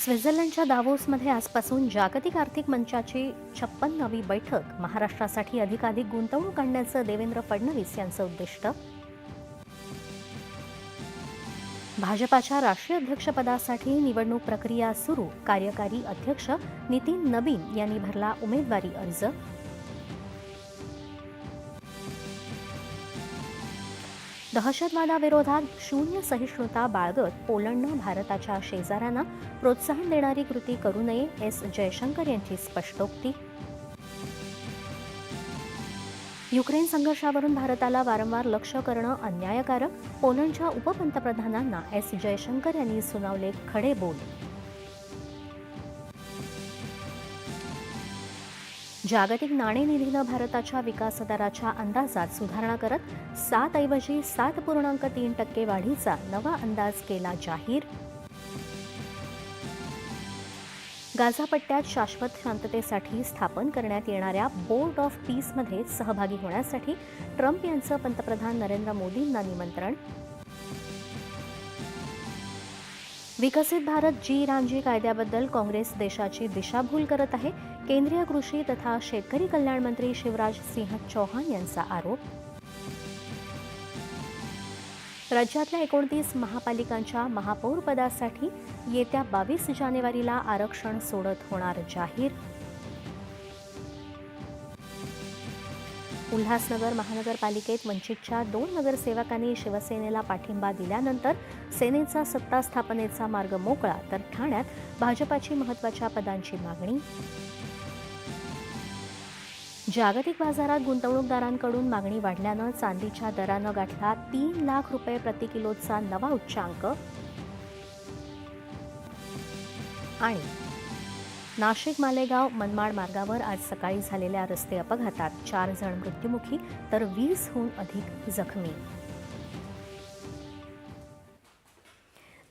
स्वित्झर्लंडच्या दावोसमध्ये आजपासून जागतिक आर्थिक मंचाची 56वी बैठक. महाराष्ट्रासाठी अधिकाधिक गुंतवणूक आणण्याचं देवेंद्र फडणवीस यांचं उद्दिष्ट. भाजपाच्या राष्ट्रीय अध्यक्षपदासाठी निवडणूक प्रक्रिया सुरू. कार्यकारी अध्यक्ष नितीन नबीन यांनी भरला उमेदवारी अर्ज. दहशतवादाविरोधात शून्य सहिष्णुता बाळगत पोलंडनं भारताच्या शेजाऱ्यांना प्रोत्साहन देणारी कृती करू नये. एस जयशंकर यांची स्पष्टोक्ती. युक्रेन संघर्षावरून भारताला वारंवार लक्ष्य करणं अन्यायकारक. पोलंडच्या उपपंतप्रधानांना एस जयशंकर यांनी सुनावले खडे बोल. जागतिक नाणेनिधीनं भारताच्या विकासदराच्या अंदाजात सुधारणा करत 7 ऐवजी 7.3% वाढीचा नवा अंदाज केला जाहीर. गाझा पट्ट्यात शाश्वत शांततेसाठी स्थापन करण्यात येणाऱ्या बोर्ड ऑफ पीसमध्ये सहभागी होण्यासाठी ट्रम्प यांचं पंतप्रधान नरेंद्र मोदींना निमंत्रण. विकसित भारत जी रामजी कायद्याबद्दल काँग्रेस देशाची दिशाभूल करत आहे. केंद्रीय कृषी तथा शेतकरी कल्याण मंत्री शिवराज सिंह चौहान यांचा आरोप. राज्यातल्या 29 महापालिकांच्या महापौरपदासाठी येत्या 22 जानेवारीला आरक्षण सोडत होणार जाहीर. उल्हासनगर महानगरपालिकेत वंचितच्या 2 नगरसेवकांनी शिवसेनेला पाठिंबा दिल्यानंतर सेनेचा सत्ता स्थापनेचा मार्ग मोकळा. तर ठाण्यात भाजपाची महत्त्वाच्या पदांची मागणी. जागतिक बाजारात गुंतवणूकदारांकडून मागणी वाढल्यानं चांदीच्या दरानं गाठला 3 लाख रुपये प्रति किलोचा नवा उच्चांक. आणि नाशिक मालेगाव मनमाड मार्गावर आज सकाळी झालेल्या रस्ते अपघातात 4 जण मृत्युमुखी तर 20हून अधिक जखमी.